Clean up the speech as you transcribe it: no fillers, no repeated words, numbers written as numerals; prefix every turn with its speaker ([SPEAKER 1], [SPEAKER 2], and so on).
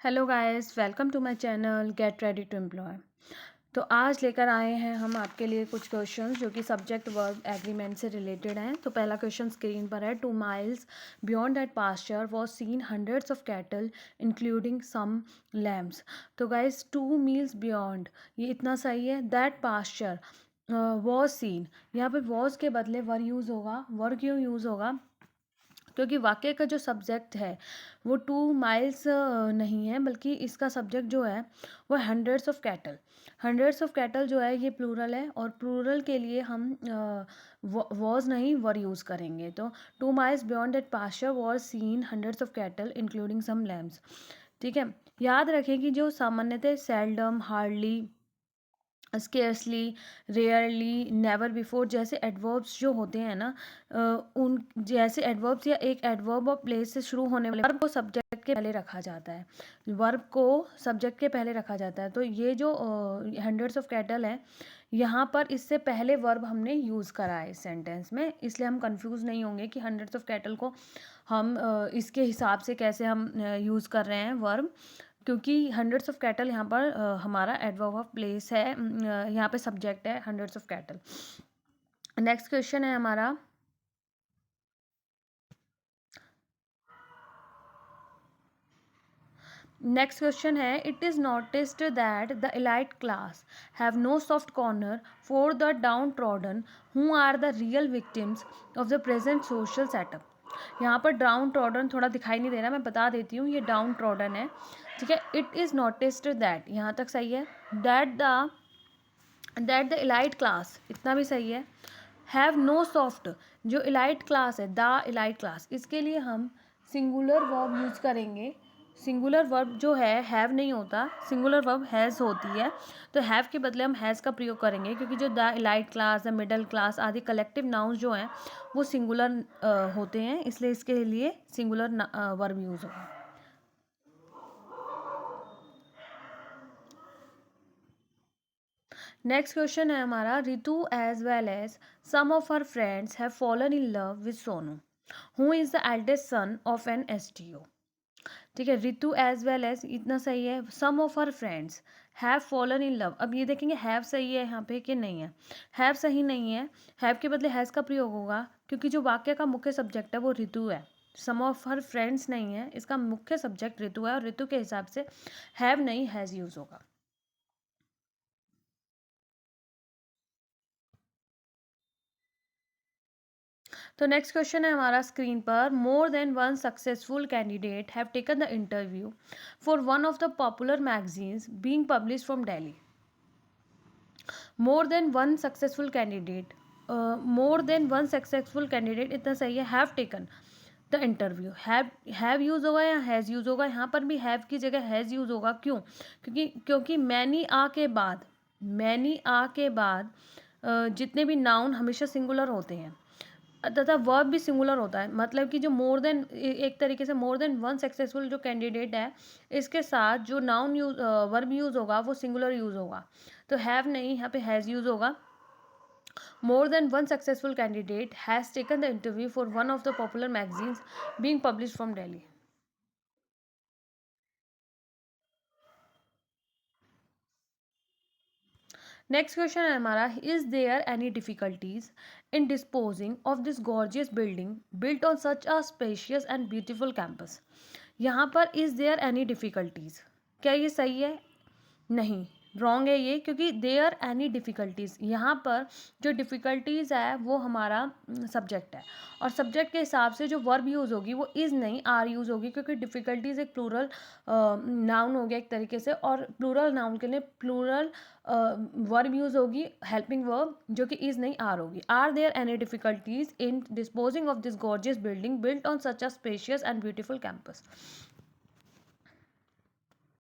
[SPEAKER 1] Hello guys, welcome to my channel get ready to employ. तो आज लेकर आए हैं हम आपके लिए कुछ क्वेश्चंस जो कि सब्जेक्ट वर्ब एग्रीमेंट से रिलेटेड हैं। तो पहला क्वेश्चन स्क्रीन पर है। 2 miles beyond that pasture was seen hundreds of cattle including some lambs. तो गाइस 2 मील्स बियॉन्ड, ये इतना सही है। दैट पास्चर वॉज सीन, यहाँ पे वॉज के बदले वर यूज़ होगा। वर क्यों यूज़ होगा? क्योंकि वाक्य का जो सब्जेक्ट है वो 2 miles नहीं है, बल्कि इसका सब्जेक्ट जो है वो hundreds of cattle. Hundreds of cattle जो है ये प्लूरल है, और प्लूरल के लिए हम वॉज नहीं वर यूज़ करेंगे। तो 2 miles beyond that pasture was seen hundreds of cattle including some lambs. ठीक है, याद रखें कि जो सामान्यतः seldom, hardly, scarcely, rarely, never before जैसे एडवर्ब्स जो होते हैं ना, उन जैसे एडवर्ब्स या एक एडवर्ब और प्लेस से शुरू होने वाले वर्ब को सब्जेक्ट के पहले रखा जाता है। वर्ब को सब्जेक्ट के पहले रखा जाता है। तो ये जो हंड्रेड्स ऑफ कैटल है, यहाँ पर इससे पहले वर्ब हमने यूज़ करा है इस सेंटेंस में, इसलिए हम कंफ्यूज नहीं होंगे कि हंड्रेड्स ऑफ कैटल को हम इसके हिसाब से कैसे हम यूज़ कर रहे हैं वर्ब, क्योंकि हंड्रेड्स ऑफ कैटल यहाँ पर हमारा एडवर्ब ऑफ प्लेस है। यहाँ पे सब्जेक्ट है hundreds of cattle. Next question है हमारा। नेक्स्ट क्वेश्चन है। It is noticed that the elite class have no soft corner for the downtrodden who are the real victims of the present social setup. यहाँ पर down trodden थोड़ा दिखाई नहीं दे रहा, मैं बता देती हूँ, ये डाउन ट्रॉडन है। ठीक है, इट इज़ नोटिस्ड दैट, यहाँ तक सही है। दैट द एलाइट क्लास, इतना भी सही है। हैव नो सॉफ्ट, जो एलाइट क्लास है, द एलाइट क्लास, इसके लिए हम सिंगुलर वर्ब यूज़ करेंगे। सिंगुलर वर्ब जो है हैव नहीं होता, सिंगुलर वर्ब हैज़ होती है। तो हैव के बदले हम हैज़ का प्रयोग करेंगे, क्योंकि जो the elite class, the middle class आदि कलेक्टिव नाउन्स जो हैं वो सिंगुलर होते हैं, इसलिए इसके लिए सिंगुलर वर्ब यूज़ होगा। नेक्स्ट क्वेश्चन है हमारा। Ritu as well as some of her friends have fallen in love with Sonu who is the eldest son of an STO। ठीक है, रितु एज वेल एज इतना सही है। Some of her friends have fallen in love, अब ये देखेंगे have सही है यहाँ पे कि नहीं है। हैव सही नहीं है, हैव के बदले हैज़ का प्रयोग होगा, क्योंकि जो वाक्य का मुख्य सब्जेक्ट है वो रितु है। सम ऑफ हर फ्रेंड्स नहीं है, इसका मुख्य सब्जेक्ट रितु है, और रितु के हिसाब से हैव नहीं हैज़ यूज़ होगा। तो नेक्स्ट क्वेश्चन है हमारा स्क्रीन पर। मोर than one successful candidate have taken the interview for one of the popular magazines being publish from Delhi. More than one successful candidate, more than one successful candidate इतना सही है। Have taken the interview, have use होगा या has use होगा? यहाँ पर भी have की जगह हैज़ यूज़ होगा। क्यों? क्योंकि मैनी आ के बाद, मैनी आ के बाद जितने भी नाउन हमेशा सिंगुलर होते हैं, तथा वर्ब भी सिंगुलर होता है। मतलब कि जो मोर देन, एक तरीके से मोर देन वन सक्सेसफुल जो कैंडिडेट है, इसके साथ जो नाउन यूज वर्ब यूज़ होगा वो सिंगुलर यूज़ होगा। तो हैव नहीं, यहाँ पे हैज़ यूज़ होगा। More than one successful candidate has taken the interview for one of the popular magazines being publish from Delhi. Next question है हमारा। Is there any difficulties in disposing of this gorgeous building built on such a spacious and beautiful campus. यहाँ पर is there any difficulties, क्या ये सही है? नहीं, wrong है ये, क्योंकि देयर एनी डिफ़िकल्टीज़, यहाँ पर जो डिफ़िकल्टीज़ है वो हमारा सब्जेक्ट है, और सब्जेक्ट के हिसाब से जो वर्ब यूज़ होगी वो इज़ नहीं आर यूज़ होगी, क्योंकि डिफ़िकल्टीज़ एक प्लूरल नाउन हो गया एक तरीके से, और प्लूरल नाउन के लिए प्लूरल वर्ब यूज़ होगी, हेल्पिंग वर्ब, जो कि इज़ नहीं आर होगी। Are there any difficulties in disposing of this gorgeous building built on such a spacious and beautiful campus.